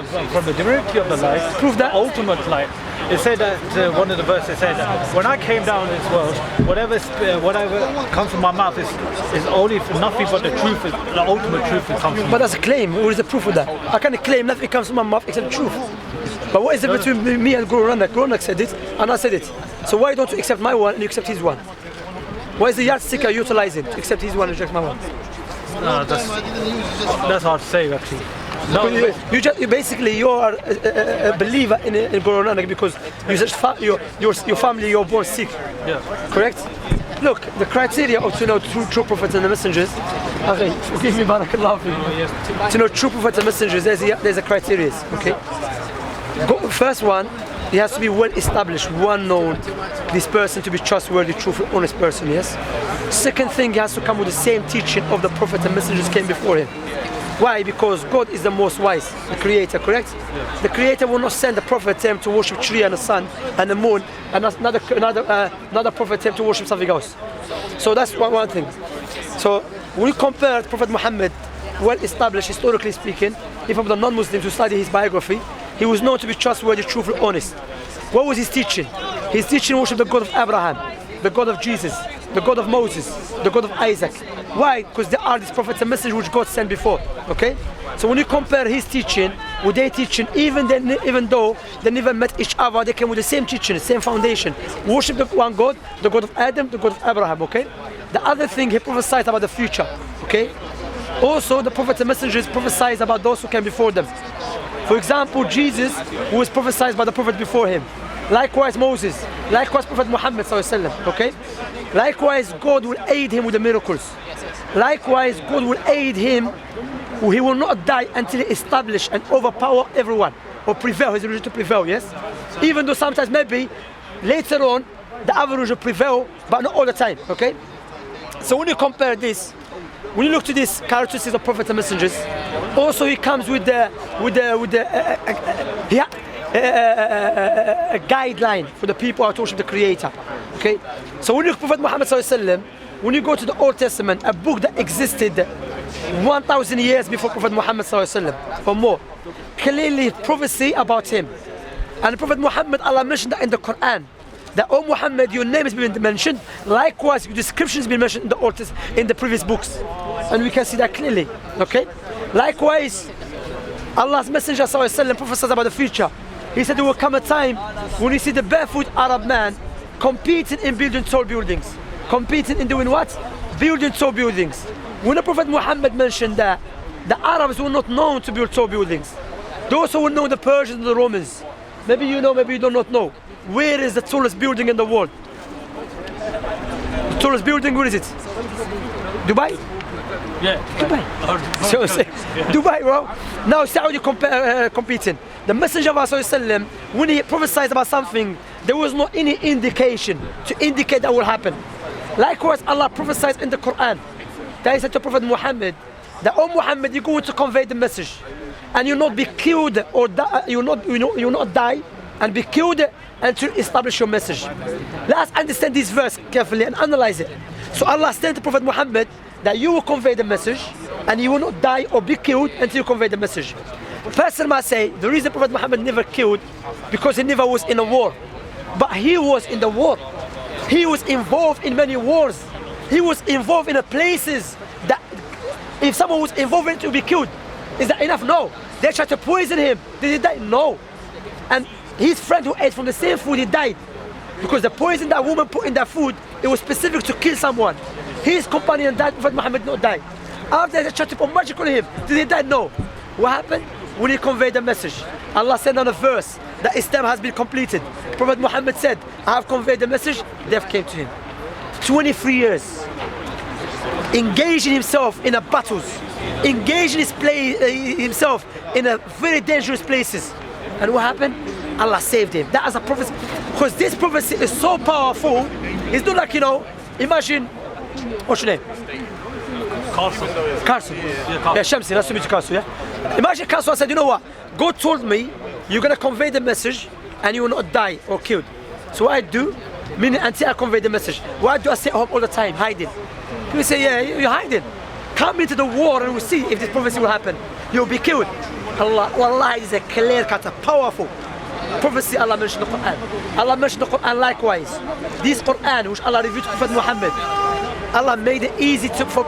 from the divinity of the light, Prove that. the ultimate light. It said that one of the verses said that when I came down in this world, whatever comes from my mouth is only for nothing but the truth, the ultimate truth that comes from. But that's a claim. What is the proof of that? I can't claim nothing comes from my mouth except truth. But what is the difference between me and Guru Nanak? Guru Nanak said it, and I said it. So why don't you accept my one and you accept his one? Why is the yardstick utilizing to accept his one and reject my one? No, that's hard to say actually. No, you basically you are a believer in Guru Nanak because your family, you're born Sikh. Yeah. Correct? Look, the criteria of to know true prophets and the messengers. Okay, forgive me, barakallah fi. To know true prophets and messengers, there's a criteria. Okay. First one, he has to be well established, well known, this person to be trustworthy, truthful, honest person. Yes. Second thing, he has to come with the same teaching of the prophets and messengers came before him. Why? Because God is the most wise, the creator, correct? Yeah. The creator will not send a prophet to him to worship tree and the sun and the moon, and another prophet to him to worship something else. So that's one thing. So when you compare Prophet Muhammad, well established historically speaking, even for the non-Muslims who study his biography, he was known to be trustworthy, truthful, honest. What was his teaching? His teaching worship the God of Abraham, the God of Jesus, the God of Moses, the God of Isaac. Why? Because they are these prophets and messengers which God sent before. Okay? So when you compare his teaching with their teaching, even though they never met each other, they came with the same teaching, the same foundation. Worship the one God, the God of Adam, the God of Abraham. Okay? The other thing, he prophesied about the future. Okay? Also, the prophets and messengers prophesied about those who came before them. For example, Jesus, who was prophesied by the prophet before him. Likewise Moses, likewise Prophet Muhammad ﷺ, okay? Likewise God will aid him with the miracles. Likewise God will aid him, he will not die until he establish and overpower everyone, or prevail, his religion to prevail, yes? Even though sometimes maybe later on the average will prevail, but not all the time, okay? So when you compare this, when you look to these characteristics of prophets and messengers, also he comes with a guideline for the people how to worship the Creator. Okay, so when you look at Prophet Muhammad ﷺ, when you go to the Old Testament, a book that existed 1,000 years before Prophet Muhammad ﷺ or more, clearly prophecy about him. And Prophet Muhammad, Allah mentioned that in the Quran, that, oh Muhammad, your name has been mentioned. Likewise, your description has been mentioned in the Old Testament, in the previous books, and we can see that clearly. Okay. Likewise, Allah's Messenger ﷺ prophesied about the future. He said there will come a time when you see the barefoot Arab man competing in building tall buildings. Competing in doing what? Building tall buildings. When the Prophet Muhammad mentioned that, the Arabs were not known to build tall buildings. Those who would know the Persians and the Romans. Maybe you know, maybe you do not know. Where is the tallest building in the world? The tallest building, where is it? Dubai? Yeah. Dubai. So, Dubai, bro. Now Saudi competing. The Messenger of Allah, when he prophesied about something, there was not any indication to indicate that will happen. Likewise, Allah prophesied in the Quran. That he said to Prophet Muhammad, that, oh Muhammad, you're going to convey the message, and you'll not be killed or you'll not die and be killed until you establish your message. Let us understand this verse carefully and analyze it. So Allah said to Prophet Muhammad that you will convey the message and you will not die or be killed until you convey the message. Person might say the reason Prophet Muhammad never killed because he never was in a war. But he was in the war. He was involved in many wars. He was involved in places that if someone was involved in it to be killed, is that enough? No. They tried to poison him. Did he die? No. And his friend who ate from the same food, he died. Because the poison that woman put in that food, it was specific to kill someone. His companion died, Prophet Muhammad did not die. After they tried to put magic on him, did he die? No. What happened? When he conveyed the message, Allah said on a verse that Islam has been completed. Prophet Muhammad said, I have conveyed the message, death came to him. 23 years. Engaging himself in battles. Engaging himself in a very dangerous places. And what happened? Allah saved him. That is a prophecy. Because this prophecy is so powerful, it's not like, imagine, what's your name? Carson. Yeah, Shamsi, nice to meet you, Carson, yeah? Imagine Carson said, you know what? God told me, you're going to convey the message and you will not die or killed. So what I do, meaning until I convey the message, why do I stay at home all the time, hiding? People say, yeah, you're hiding. Come into the war and we'll see if this prophecy will happen. you'll be killed. Allah, Wallah is a clear cut, a powerful prophecy. Allah mentioned the Quran. Allah mentioned the Quran likewise. This Quran which Allah revealed to Prophet Muhammad, Allah made it easy for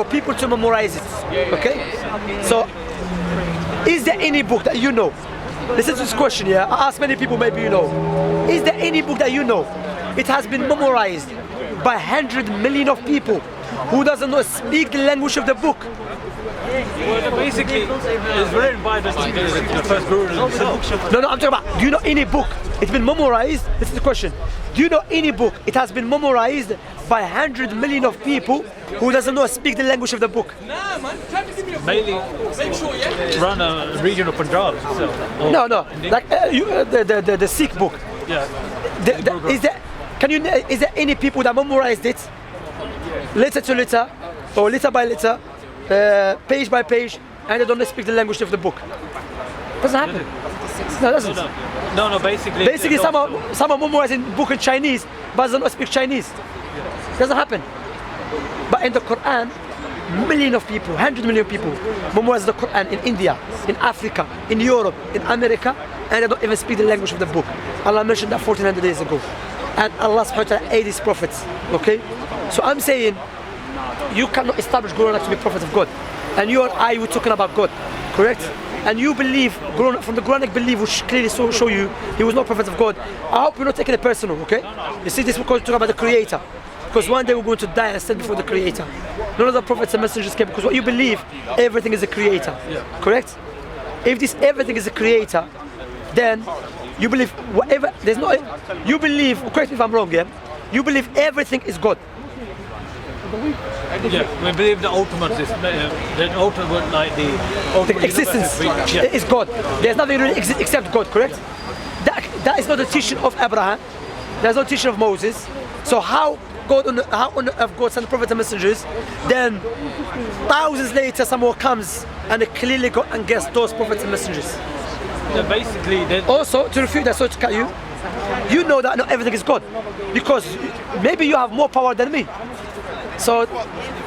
people to memorize it. Okay? So, is there any book that you know? Listen to this question here. I ask many people, maybe you know. Is there any book that you know? It has been memorized by 100 million of people who doesn't know speak the language of the book. Well, basically, it's written by the first guru himself. No, I'm talking about, do you know any book? It's been memorized. This is the question. Do you know any book? It has been memorized by 100 million of people who doesn't know speak the language of the book. Mainly around a region of Punjab. No, like the Sikh book. Yeah. Is there any people that memorized it, letter to letter, or letter by letter, page by page, and they don't speak the language of the book? Doesn't happen. No, doesn't. No, basically. Basically, some are memorizing book in Chinese, but they don't speak Chinese. Doesn't happen. But in the Quran, millions of people, 100 million people memorize the Quran in India, in Africa, in Europe, in America, and they don't even speak the language of the book. Allah mentioned that 1400 days ago. And Allah subhanahu wa ta'ala aided His prophets. Okay? So I'm saying, you cannot establish Guru Nanak to be prophet of God. And you and I were talking about God. Correct? And you believe, from the Quranic belief, which clearly show you he was not prophet of God. I hope you're not taking it personal, okay? You see, this is because we're talking about the Creator. Because one day we're going to die and stand before the Creator. None of the prophets and messengers came, because what you believe, everything is a Creator. Correct? If this everything is a Creator, then you believe whatever, you believe, correct me if I'm wrong, yeah? You believe everything is God. Yeah, we believe the ultimate is the ultimate, like the existence is God. There's nothing really except God, correct? That is not the teaching of Abraham. There's no teaching of Moses. So how on earth God sent prophets and messengers, then thousands later someone comes and they clearly go against those prophets and messengers. Yeah, basically, also to refute that, so to cut you, you know that not everything is God, because maybe you have more power than me. So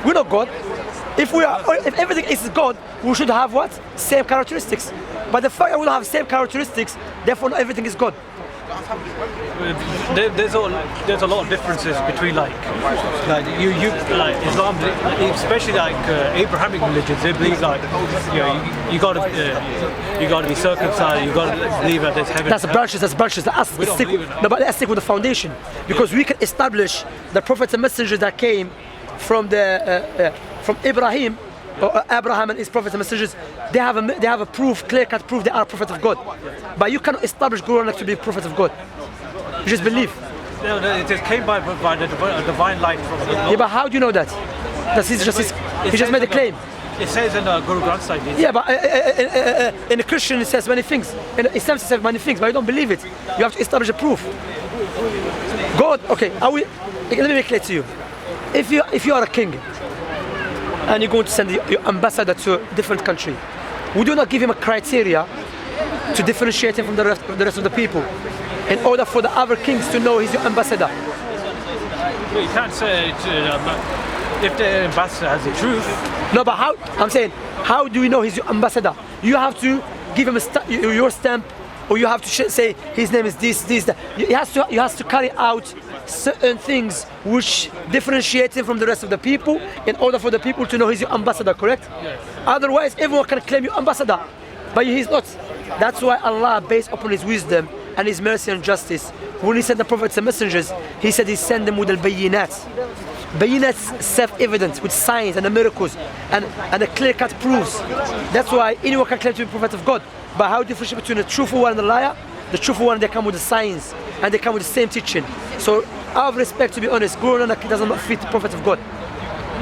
we're not God. If everything is God, we should have what? Same characteristics. But the fact that we don't have same characteristics, therefore not everything is God. There's a lot of differences between like Islam, especially like Abrahamic religions. They believe like you got to be circumcised. You got to believe that there's heaven. That's branches. But let's stick with the foundation, because we can establish the prophets and messengers that came from Abraham and his prophets and messengers. They have a proof, clear-cut proof they are prophets of God. But you cannot establish Guru Nanak to be a prophet of God. You just believe. No, it just came by the divine light from the Lord. Yeah, but how do you know that? He just made a claim. It says in Guru Granth Sahib. Yeah, but in a Christian it says many things. In Islam it says many things, but you don't believe it. You have to establish a proof. God, okay, let me make it clear to you. If you are a king and you're going to send your ambassador to a different country, would you not give him a criteria to differentiate him from the rest of the people, in order for the other kings to know he's your ambassador? Well, you can't say if the ambassador has the truth. No, but how? I'm saying, how do we know he's your ambassador? You have to give him your stamp, or you have to say his name is this, that. He has to carry out certain things which differentiate him from the rest of the people, in order for the people to know he's your ambassador, correct? Yes. Otherwise, everyone can claim your ambassador, but he's not. That's why Allah, based upon His wisdom and His mercy and justice, when He sent the prophets and messengers, He said He sent them with al-bayinat. Bayinats, self-evident, with signs and the miracles and the clear-cut proofs. That's why anyone can claim to be a prophet of God. But how differentiate between the truthful one and the liar? The truthful one, they come with the signs and they come with the same teaching. So, out of respect, to be honest, Guru Nanak does not fit the prophet of God,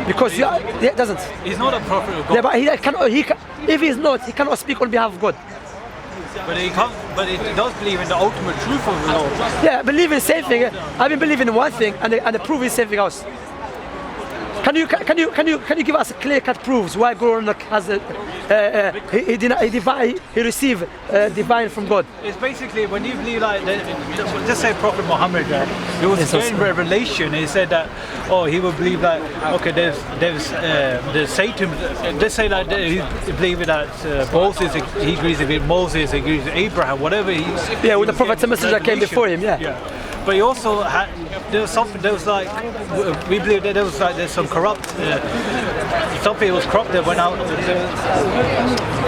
because he doesn't. He's not a prophet of God. Yeah, but if he's not, he cannot speak on behalf of God. But he does believe in the ultimate truth of the Lord. Yeah, believe in the same thing. I've been believing in one thing and the proof is something else. Can you give us clear-cut proofs why Guru Nanak has he received divine from God? It's basically when you believe like just say Prophet Muhammad, he was getting revelation. He said that he would believe that there's Satan. They say like he believe that Moses he agrees with Moses, he agrees with Abraham, whatever he. Yeah, with the prophets and messengers that came before him. Yeah. But he also had there was like we believe that there's some corrupt something was corrupt that went out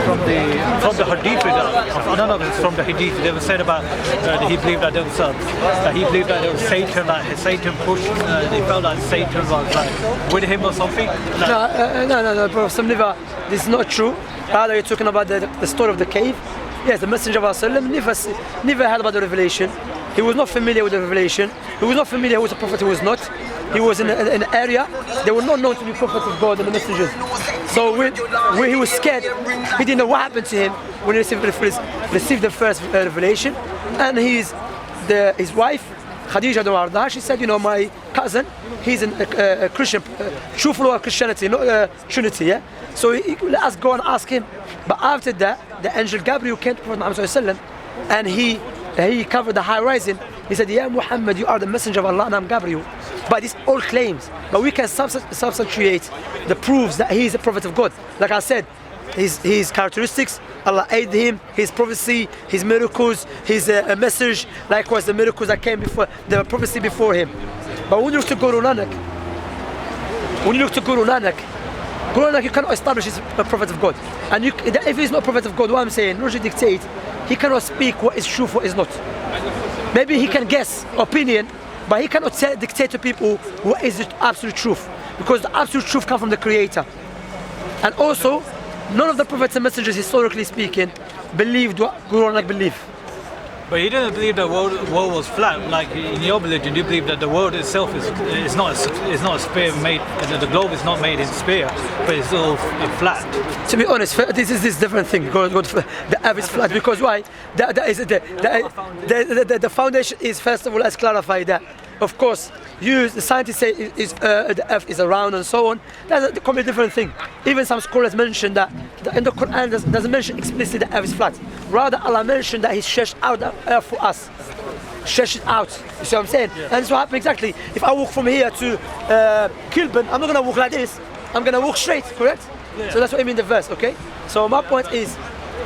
from the hadith. I don't know if it's from the hadith. They were said about he believed that there was Satan, like Satan pushed. They felt like Satan was like with him or something. Like, no, bro. This is not true. Rather, you're talking about the story of the cave. Yes, the Messenger of Allah never heard about the revelation. He was not familiar with the revelation. He was not familiar who was a prophet, who was not. He was in an area they were not known to be prophets of God and the messengers. So when he was scared, he didn't know what happened to him when he received the first revelation. And his wife, Khadija Dawah, she said, my cousin, he's a Christian, true follower of Christianity, not Trinity. Yeah. So let us go and ask him. But after that, the angel Gabriel came to Prophet Muhammad and he covered the high horizon. He said, "Ya Muhammad, you are the messenger of Allah and I'm Gabriel." But it's all claims. But we can substantiate the proofs that he is a prophet of God. Like I said, his characteristics, Allah aided him, his prophecy, his miracles, his message, likewise the miracles that came before, the prophecy before him. But when you look to Guru Nanak, Guru Nanak, you cannot establish he's a prophet of God. And if he's not a prophet of God, what I'm saying, not to dictate, he cannot speak what is true, what is not. Maybe he can guess opinion, but he cannot dictate to people what is the absolute truth. Because the absolute truth comes from the Creator. And also, none of the prophets and messengers, historically speaking, believed what Guru Nanak believed. But he didn't believe the world was flat. Like in your religion, you believe that the world itself is not a sphere made. The globe is not made in sphere, but it's all flat. To be honest, this is this different thing. The earth is flat because why? The foundation is, first of all, let's clarify that. Of course, the scientists say the earth is round and so on. That's a completely different thing. Even some scholars mention that in the Quran doesn't mention explicitly the earth is flat. Rather, Allah mentioned that He stretched out the earth for us. Stretched it out. You see what I'm saying? Yeah. And that's what happened exactly. If I walk from here to Kilburn, I'm not going to walk like this. I'm going to walk straight, correct? Yeah. So that's what I mean the verse, okay? So my point is,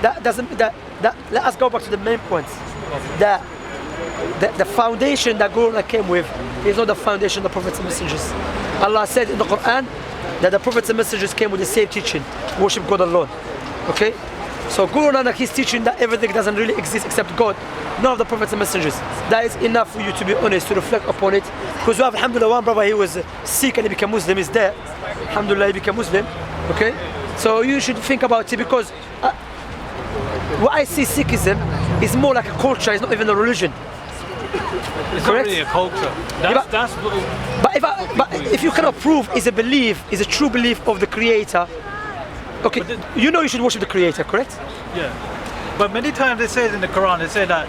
let us go back to the main point. The foundation that Guru Nanak came with is not the foundation of the prophets and messengers. Allah said in the Quran that the prophets and messengers came with the same teaching, worship God alone. Okay? So Guru Nanak is teaching that everything doesn't really exist except God, none of the prophets and messengers. That is enough for you to be honest, to reflect upon it. Because we have, alhamdulillah, one brother, he was Sikh and he became Muslim, is there. Alhamdulillah, he became Muslim. Okay? So you should think about it, because what I see Sikhism is more like a culture, it's not even a religion. It's not really a culture. But if you cannot prove it's a belief, it's a true belief of the Creator, okay, you should worship the Creator, correct? Yeah. But many times it says in the Quran, it says that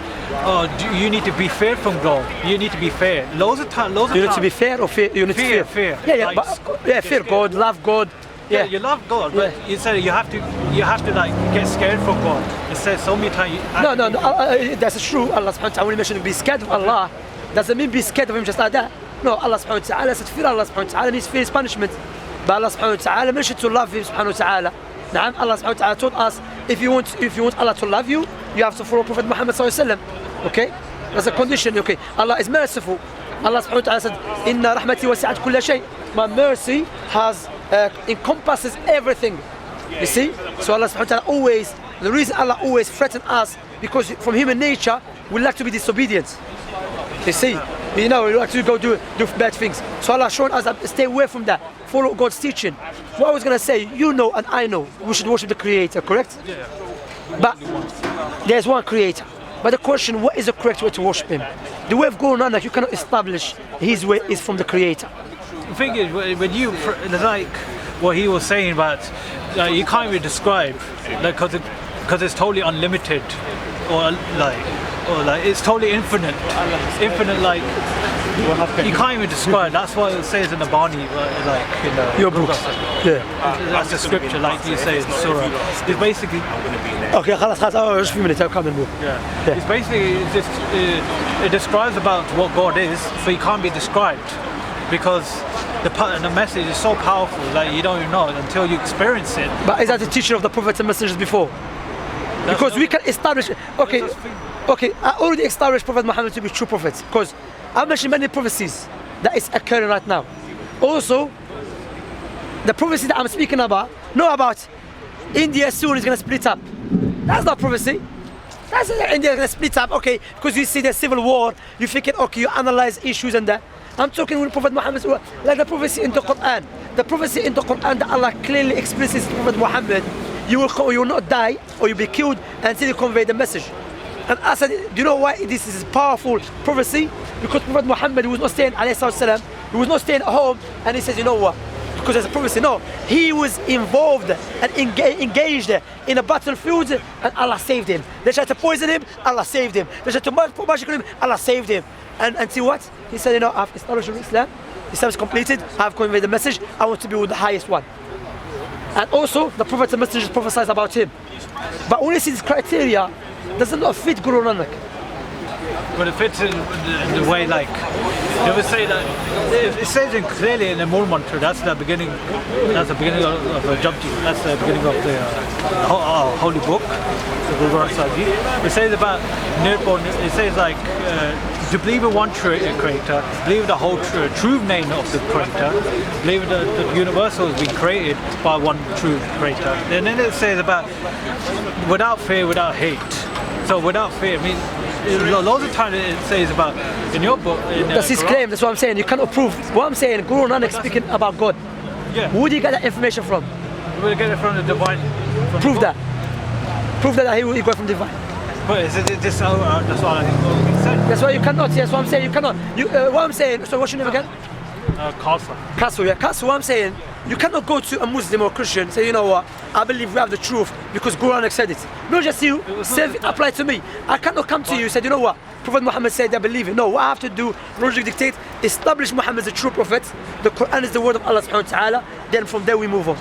you need to be fair from God. You need to be fair. Loads of times. You need to be fair or fear? You need to fear. Fear. Yeah, fear God, love God. Yeah, you love God, but you said you have to like get scared from God. It says so many times. No, that's true. Allah subhanahu wa ta'ala, when he mentioned be scared of Allah, doesn't mean be scared of Him just like that. No, Allah subhanahu wa ta'ala said fear Allah subhanahu wa ta'ala means fear His punishment. But Allah subhanahu wa ta'ala mentioned to love Him subhanahu wa ta'ala. Now Allah subhanahu wa ta'ala told us if you want Allah to love you, you have to follow Prophet Muhammad sallallahu alaihi wasallam. Okay, that's a condition. Okay, Allah is merciful. Allah subhanahu wa ta'ala said, "Inna rahmati wasi'at kulla shay." My mercy has encompasses everything. You see? So Allah subhanahu wa ta'ala always, the reason Allah always threatens us, because from human nature, we like to be disobedient. You see? We like to go do bad things. So Allah showing us that stay away from that. Follow God's teaching. What I was going to say, and I know, we should worship the Creator, correct? Yeah. But there's one Creator. But the question, what is the correct way to worship Him? The way of Guru Nanak, you cannot establish His way is from the Creator. The thing is, when you like what he was saying about, you can't even describe, because it's totally unlimited, or like it's totally infinite, like You can't even describe. That's what it says in the Bani, like in the Your books. Yeah. That's the scripture, like you say in Surah. It's basically. Okay, خلاص just a few minutes. I'll come and move. Yeah. It's basically just it describes about what God is, but it can't be described because the message is so powerful. Like you don't even know it until you experience it. But is that the teaching of the prophets and messengers before? Because we can establish. Okay, I already established Prophet Muhammad to be true prophets because I mentioned many prophecies that is occurring right now. Also, the prophecy that I'm speaking about, know about India soon is going to split up. That's not prophecy. That's India is going to split up, okay, because you see the civil war, you think, okay, you analyze issues and that. I'm talking with Prophet Muhammad, like the prophecy in the Quran. The prophecy in the Quran that Allah clearly expresses to Prophet Muhammad, you will not die or you'll be killed until you convey the message. And I said, do you know why this is powerful prophecy? Because Prophet Muhammad was not staying, alayhi he was not staying at home and he says, you know what? Because there's a prophecy. No, he was involved and engaged in a battlefield and Allah saved him. They tried to poison him, Allah saved him. They tried to magic him, Allah saved him. And until what? He said, you know, I've established Islam, Islam is completed, I've conveyed the message, I want to be with the highest one. And also, the prophets and messengers prophesied about him. But when you see this criteria, does it not fit Guru Nanak? But it fits in the way, like, they would say that, it says clearly in the Moor mantra, that's the beginning of Japji, that's the beginning of the holy book, the Guru Granth Sahib Ji. It says about, it says like, to believe in one creator, believe in the whole true name of the creator, believe in the universal has been created by one true creator. And then it says about without fear, without hate. So without fear, I mean, loads of times it says about in your book. That's his claim. That's what I'm saying. You cannot prove. What I'm saying, Guru Nanak speaking about God. Yeah. Who do you get that information from? We get it from the divine. Prove that. Prove that he got from divine. But is it just that's all I think said? That's why you cannot. Yes, what I'm saying. You cannot. What I'm saying. So what's your name again? Kasu. Yeah. Kasu. What I'm saying. You cannot go to a Muslim or Christian and say, you know what, I believe we have the truth because Guru Nanak said it. Not just you, say it apply to me. I cannot come to you and say, you know what, Prophet Muhammad said I believe it. No, what I have to do, logic dictate, establish Muhammad as a true prophet. The Quran is the word of Allah subhanahu wa ta'ala. Then from there we move on.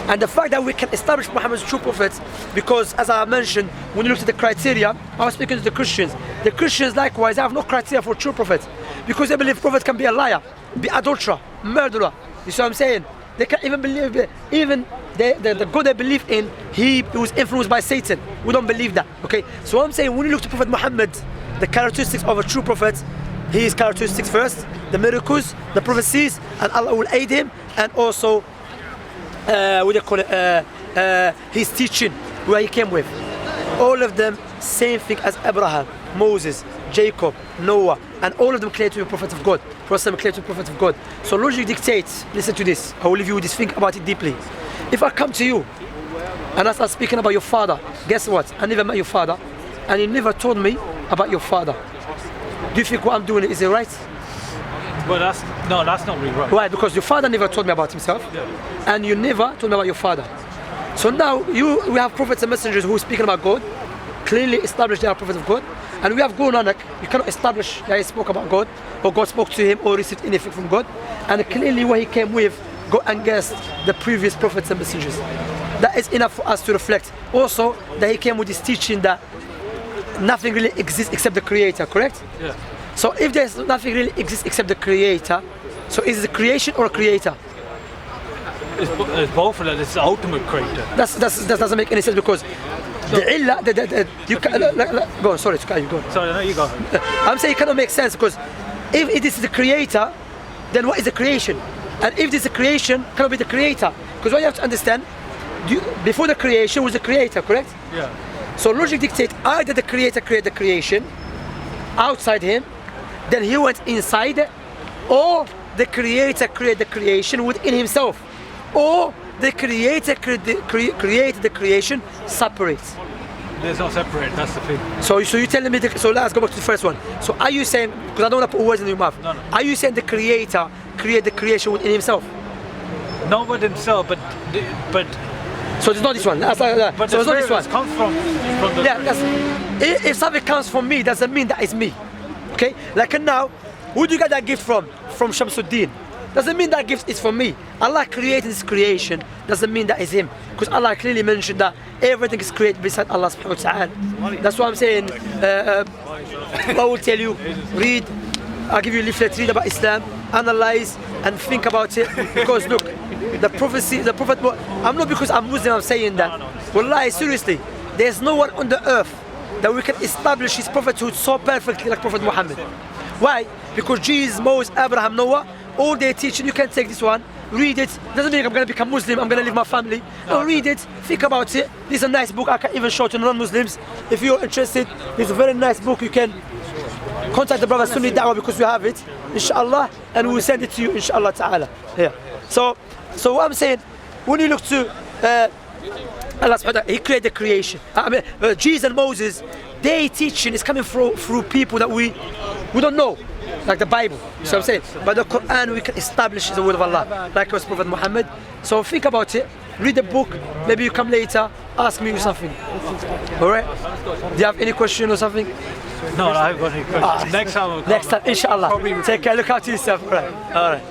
And the fact that we can establish Muhammad as a true prophet, because as I mentioned, when you look at the criteria, I was speaking to the Christians. The Christians likewise have no criteria for true prophet because they believe prophet can be a liar, be adulterer, murderer. You see what I'm saying? They can't even believe, even the God they believe in, he was influenced by Satan. We don't believe that, okay? So what I'm saying, when you look to Prophet Muhammad, the characteristics of a true prophet, his characteristics first, the miracles, the prophecies, and Allah will aid him, and also, what do you call it, his teaching, where he came with. All of them, same thing as Abraham, Moses, Jacob, Noah, and all of them claim to be a prophet of God. Prophet claim to be a prophet of God. So logic dictates, listen to this, I will leave you with this, think about it deeply. If I come to you and I start speaking about your father, guess what? I never met your father and you never told me about your father. Do you think what I'm doing is it right? Well, that's not really right. Why? Because your father never told me about himself, and you never told me about your father. So now we have prophets and messengers who are speaking about God, clearly established they are prophets of God, and we have Guru Nanak, you cannot establish that he spoke about God, or God spoke to him, or received anything from God, and clearly what he came with, go against the previous prophets and messengers. That is enough for us to reflect. Also, that he came with this teaching that nothing really exists except the Creator, correct? Yeah. So if there's nothing really exists except the Creator, so is it a creation or a creator? It's both of them. It's the ultimate creator. That doesn't make any sense because the illah, you can, go on, sorry, you go on. Sorry, no, you go. I'm saying it cannot make sense because if it is the creator, then what is the creation? And if this is the creation, cannot be the creator. Because what you have to understand, before the creation was the creator, correct? Yeah. So logic dictates either the creator created the creation outside him, then he went inside, or the creator created the creation within himself, or the creator created the creation separate. There's no separate, that's the thing. So you're telling me, so let's go back to the first one. So are you saying, because I don't want to put words in your mouth, no. Are you saying the creator created the creation within himself? Not with himself, but so it's not this one. But so the it's not this one. comes from the if something comes from me, doesn't mean that it's me. Okay? Like now, Who do you get that gift from? From Shamsuddin. Doesn't mean that gift is from me. Allah created this creation, doesn't mean that is him. Because Allah clearly mentioned that everything is created beside Allah subhanahu wa ta'ala. That's why I'm saying, I will tell you, read, I'll give you a leaflet, read about Islam, analyze and think about it. Because look, the prophecy, the Prophet, I'm not because I'm Muslim I'm saying that. Wallahi, seriously, there's no one on the earth that we can establish his prophethood so perfectly like Prophet Muhammad. Why? Because Jesus, Moses, Abraham, Noah, all their teaching, you can take this one, read it. Doesn't mean I'm going to become Muslim, I'm going to leave my family. No, read it, think about it. This is a nice book, I can even show to non-Muslims. If you're interested, this is a very nice book. You can contact the brother Sunni Dawah because we have it, inshallah, and we will send it to you, inshallah ta'ala. Yeah. So what I'm saying, when you look to Allah subhanahu wa ta'ala, He created the creation. I mean, Jesus and Moses, their teaching is coming through people that we don't know, like the Bible. So I'm saying, but the Quran we can establish the word of Allah, like was Prophet Muhammad. So think about it, read the book, maybe you come later, ask me something. Alright? Do you have any question or something? No, I haven't got any questions. Next time, inshallah. Take care, look after yourself. Alright.